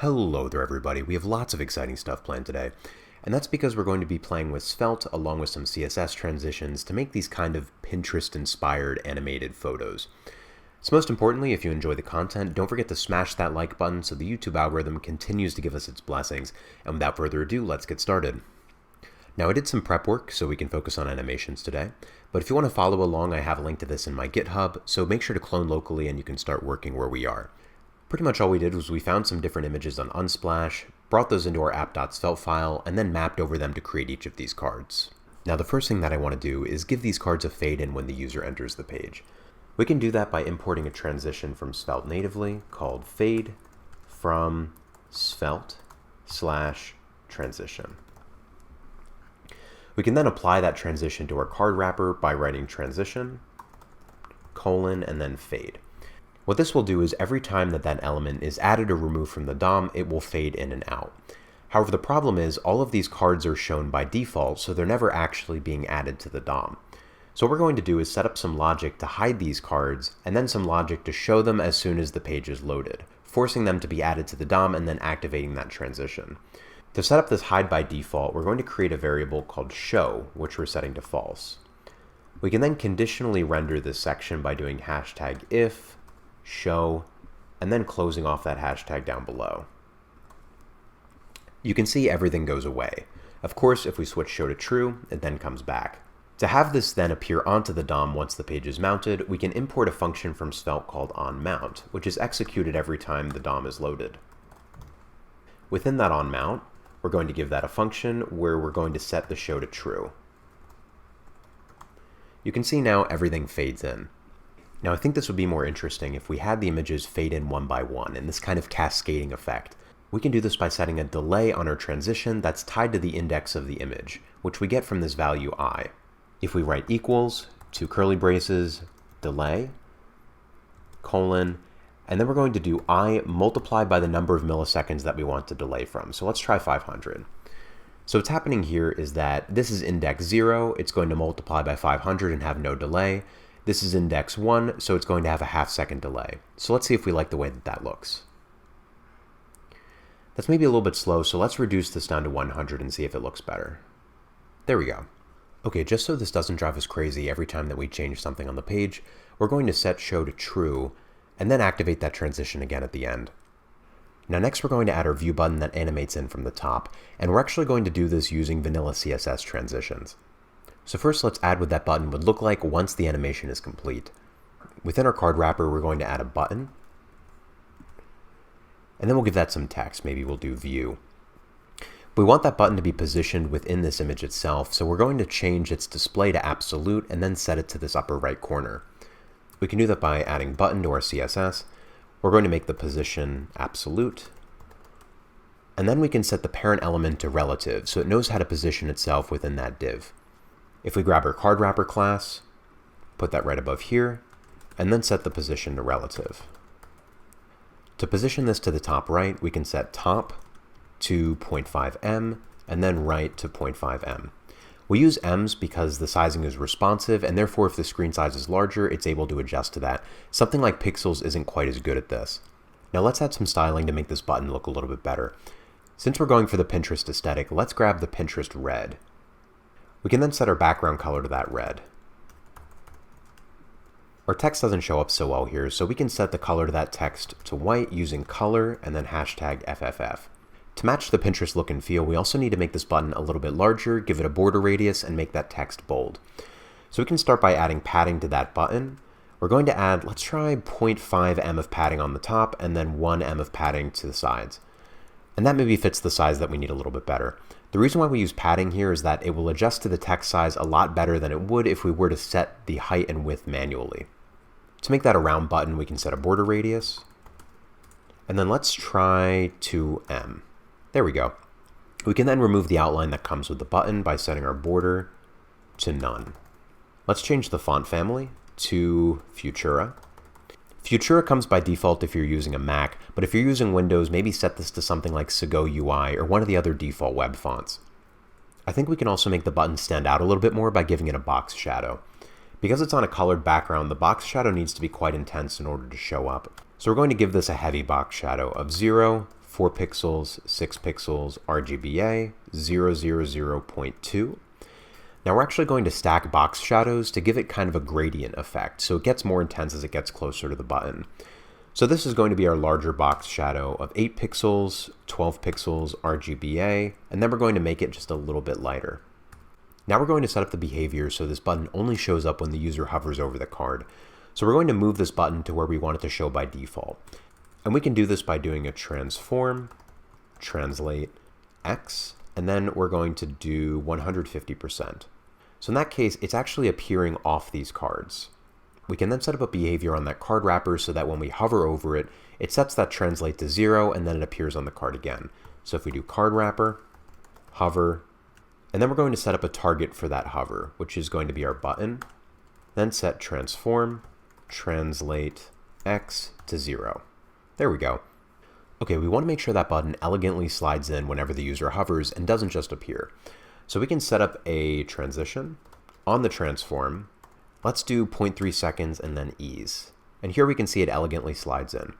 Hello there everybody, we have lots of exciting stuff planned today, and that's because we're going to be playing with Svelte along with some CSS transitions to make these kind of Pinterest-inspired animated photos. So most importantly, if you enjoy the content, don't forget to smash that like button so the YouTube algorithm continues to give us its blessings, and without further ado, let's get started. Now I did some prep work so we can focus on animations today, but if you want to follow along, I have a link to this in my GitHub, so make sure to clone locally and you can start working where we are. Pretty much all we did was we found some different images on Unsplash, brought those into our app.svelte file, and then mapped over them to create each of these cards. Now the first thing that I want to do is give these cards a fade in when the user enters the page. We can do that by importing a transition from Svelte natively called fade from Svelte/transition. We can then apply that transition to our card wrapper by writing transition, colon, and then fade. What this will do is every time that element is added or removed from the DOM, it will fade in and out. However, the problem is all of these cards are shown by default, so they're never actually being added to the DOM. So what we're going to do is set up some logic to hide these cards, and then some logic to show them as soon as the page is loaded, forcing them to be added to the DOM and then activating that transition. To set up this hide by default, we're going to create a variable called show, which we're setting to false. We can then conditionally render this section by doing #if show, and then closing off that hashtag down below. You can see everything goes away. Of course, if we switch show to true, it then comes back. To have this then appear onto the DOM once the page is mounted, we can import a function from Svelte called onMount, which is executed every time the DOM is loaded. Within that onMount, we're going to give that a function where we're going to set the show to true. You can see now everything fades in. Now I think this would be more interesting if we had the images fade in one by one in this kind of cascading effect. We can do this by setting a delay on our transition that's tied to the index of the image, which we get from this value I. If we write equals, 2 curly braces, delay, colon, and then we're going to do I multiplied by the number of milliseconds that we want to delay from. So let's try 500. So what's happening here is that this is index 0, it's going to multiply by 500 and have no delay. This is index 1, so it's going to have a half-second delay. So let's see if we like the way that looks. That's maybe a little bit slow, so let's reduce this down to 100 and see if it looks better. There we go. Okay, just so this doesn't drive us crazy every time that we change something on the page, we're going to set show to true, and then activate that transition again at the end. Now next we're going to add our view button that animates in from the top, and we're actually going to do this using vanilla CSS transitions. So first let's add what that button would look like once the animation is complete. Within our card wrapper, we're going to add a button, and then we'll give that some text. Maybe we'll do view. We want that button to be positioned within this image itself, so we're going to change its display to absolute and then set it to this upper right corner. We can do that by adding button to our CSS. We're going to make the position absolute, and then we can set the parent element to relative, so it knows how to position itself within that div. If we grab our card wrapper class, put that right above here, and then set the position to relative. To position this to the top right, we can set top to 0.5 em, and then right to 0.5 em. We use ems because the sizing is responsive, and therefore if the screen size is larger, it's able to adjust to that. Something like pixels isn't quite as good at this. Now let's add some styling to make this button look a little bit better. Since we're going for the Pinterest aesthetic, let's grab the Pinterest red. We can then set our background color to that red. Our text doesn't show up so well here, so we can set the color to that text to white using color and then #FFF. To match the Pinterest look and feel, we also need to make this button a little bit larger, give it a border radius, and make that text bold. So we can start by adding padding to that button. We're going to add, let's try 0.5 em of padding on the top and then 1 em of padding to the sides. And that maybe fits the size that we need a little bit better. The reason why we use padding here is that it will adjust to the text size a lot better than it would if we were to set the height and width manually. To make that a round button, we can set a border radius. And then let's try 2 em. There we go. We can then remove the outline that comes with the button by setting our border to none. Let's change the font family to Futura. Futura comes by default if you're using a Mac, but if you're using Windows, maybe set this to something like Segoe UI or one of the other default web fonts. I think we can also make the button stand out a little bit more by giving it a box shadow. Because it's on a colored background, the box shadow needs to be quite intense in order to show up. So we're going to give this a heavy box shadow of 0, 4 pixels, 6 pixels, RGBA, 000.2. Now we're actually going to stack box shadows to give it kind of a gradient effect, so it gets more intense as it gets closer to the button. So this is going to be our larger box shadow of 8 pixels, 12 pixels, RGBA, and then we're going to make it just a little bit lighter. Now we're going to set up the behavior so this button only shows up when the user hovers over the card. So we're going to move this button to where we want it to show by default. And we can do this by doing a transform, translate, X, and then we're going to do 150%. So in that case, it's actually appearing off these cards. We can then set up a behavior on that card wrapper so that when we hover over it, it sets that translate to 0 and then it appears on the card again. So if we do card wrapper, hover, and then we're going to set up a target for that hover, which is going to be our button, then set transform, translate, X to 0. There we go. Okay, we want to make sure that button elegantly slides in whenever the user hovers and doesn't just appear. So we can set up a transition on the transform. Let's do 0.3 seconds and then ease. And here we can see it elegantly slides in.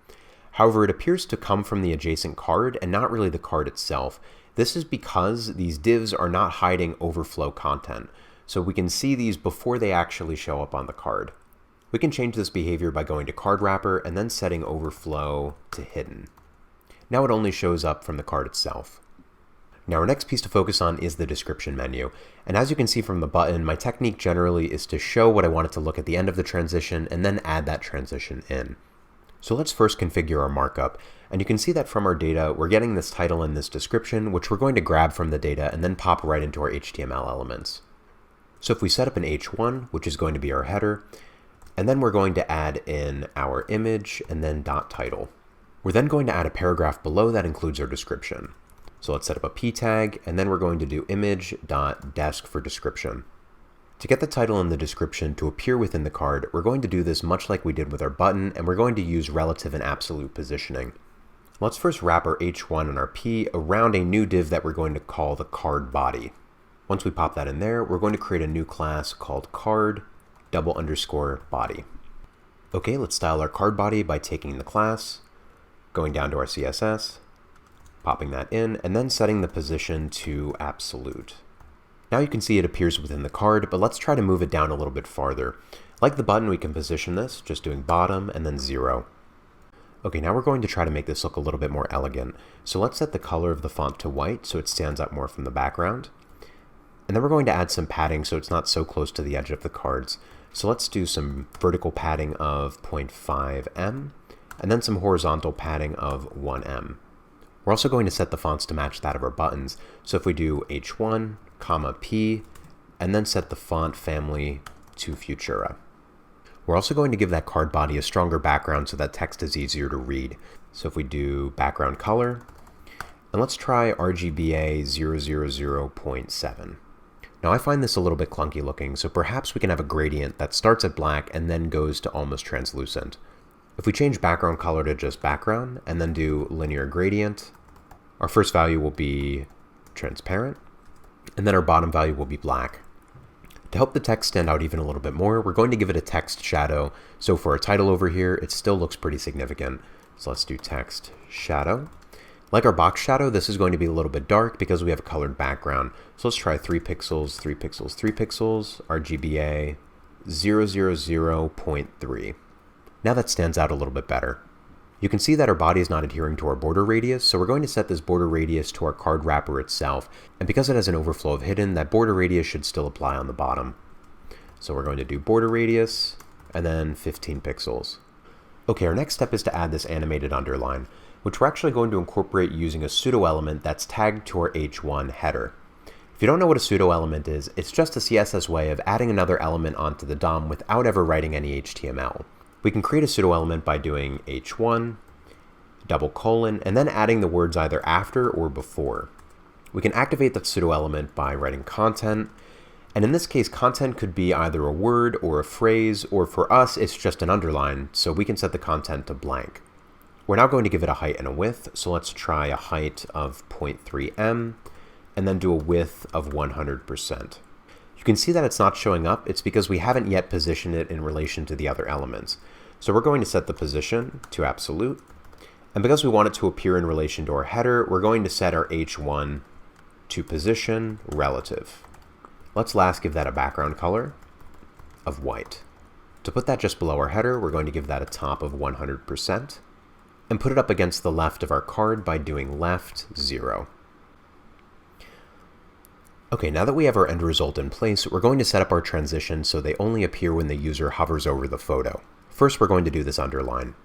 However, it appears to come from the adjacent card and not really the card itself. This is because these divs are not hiding overflow content. So we can see these before they actually show up on the card. We can change this behavior by going to card wrapper and then setting overflow to hidden. Now it only shows up from the card itself. Now our next piece to focus on is the description menu. And as you can see from the button, my technique generally is to show what I want it to look at the end of the transition and then add that transition in. So let's first configure our markup. And you can see that from our data, we're getting this title and this description, which we're going to grab from the data and then pop right into our HTML elements. So if we set up an H1, which is going to be our header, and then we're going to add in our image and then .title. We're then going to add a paragraph below that includes our description. So let's set up a p tag, and then we're going to do image.desc for description. To get the title and the description to appear within the card, we're going to do this much like we did with our button, and we're going to use relative and absolute positioning. Let's first wrap our H1 and our P around a new div that we're going to call the card body. Once we pop that in there, we're going to create a new class called card _body. Okay, let's style our card body by taking the class, going down to our CSS, popping that in, and then setting the position to absolute. Now you can see it appears within the card, but let's try to move it down a little bit farther. Like the button, we can position this, just doing bottom and then 0. Okay, now we're going to try to make this look a little bit more elegant. So let's set the color of the font to white so it stands out more from the background. And then we're going to add some padding so it's not so close to the edge of the cards. So let's do some vertical padding of 0.5 em, and then some horizontal padding of 1 em. We're also going to set the fonts to match that of our buttons. So if we do H1, P, and then set the font family to Futura. We're also going to give that card body a stronger background so that text is easier to read. So if we do background color, and let's try RGBA 000.7. Now I find this a little bit clunky looking, so perhaps we can have a gradient that starts at black and then goes to almost translucent. If we change background color to just background and then do linear gradient, our first value will be transparent, and then our bottom value will be black. To help the text stand out even a little bit more, we're going to give it a text shadow. So for our title over here, it still looks pretty significant. So let's do text shadow. Like our box shadow, this is going to be a little bit dark because we have a colored background. So let's try 3 pixels, 3 pixels, 3 pixels, RGBA 000.3. Now that stands out a little bit better. You can see that our body is not adhering to our border radius, so we're going to set this border radius to our card wrapper itself. And because it has an overflow of hidden, that border radius should still apply on the bottom. So we're going to do border radius and then 15 pixels. Okay, our next step is to add this animated underline, which we're actually going to incorporate using a pseudo element that's tagged to our H1 header. If you don't know what a pseudo element is, it's just a CSS way of adding another element onto the DOM without ever writing any HTML. We can create a pseudo element by doing H1, :, and then adding the words either after or before. We can activate that pseudo element by writing content, and in this case, content could be either a word or a phrase, or for us, it's just an underline, so we can set the content to blank. We're now going to give it a height and a width, so let's try a height of 0.3 em, and then do a width of 100%. You can see that it's not showing up. It's because we haven't yet positioned it in relation to the other elements. So we're going to set the position to absolute, And because we want it to appear in relation to our header, we're going to set our h1 to position relative. Let's last give that a background color of white. To put that just below our header, we're going to give that a top of 100% and put it up against the left of our card by doing left 0. Okay, now that we have our end result in place, we're going to set up our transitions so they only appear when the user hovers over the photo. First, we're going to do this underline.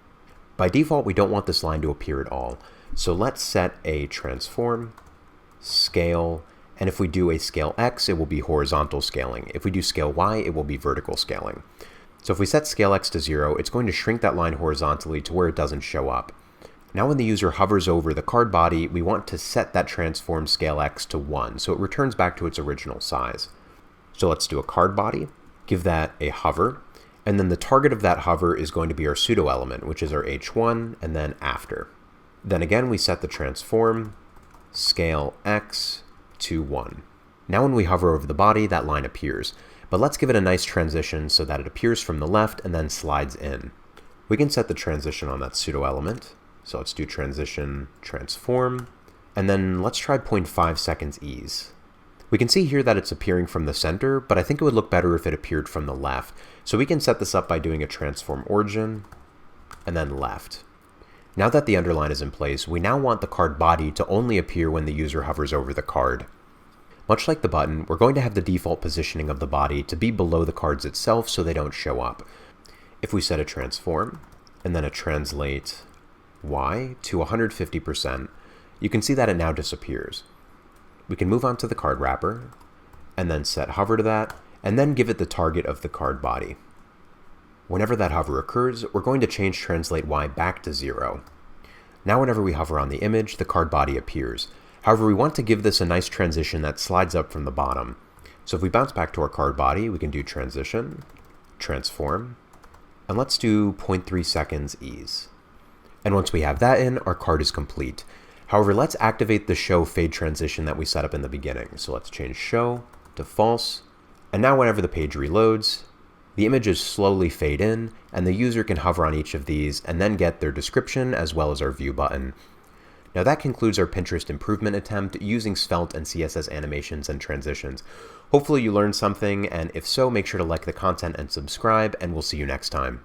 By default, we don't want this line to appear at all. So let's set a transform, scale, and if we do a scale X, it will be horizontal scaling. If we do scale Y, it will be vertical scaling. So if we set scale X to 0, it's going to shrink that line horizontally to where it doesn't show up. Now when the user hovers over the card body, we want to set that transform scale X to 1, so it returns back to its original size. So let's do a card body, give that a hover, and then the target of that hover is going to be our pseudo element, which is our h1, and then after. Then again, we set the transform scale X to 1. Now when we hover over the body, that line appears. But let's give it a nice transition so that it appears from the left and then slides in. We can set the transition on that pseudo element. So let's do transition transform, and then let's try 0.5 seconds ease. We can see here that it's appearing from the center, but I think it would look better if it appeared from the left. So we can set this up by doing a transform origin and then left. Now that the underline is in place, we now want the card body to only appear when the user hovers over the card. Much like the button, we're going to have the default positioning of the body to be below the cards itself so they don't show up. If we set a transform and then a translate Y to 150%, you can see that it now disappears. We can move on to the card wrapper and then set hover to that and then give it the target of the card body. Whenever that hover occurs, we're going to change translate Y back to 0. Now whenever we hover on the image, the card body appears. However, we want to give this a nice transition that slides up from the bottom. So if we bounce back to our card body, we can do transition, transform, and let's do 0.3 seconds ease. And once we have that in, our card is complete. However, let's activate the show fade transition that we set up in the beginning. So let's change show to false. And now whenever the page reloads, the images slowly fade in, and the user can hover on each of these and then get their description as well as our view button. Now that concludes our Pinterest improvement attempt using Svelte and CSS animations and transitions. Hopefully you learned something, and if so, make sure to like the content and subscribe, and we'll see you next time.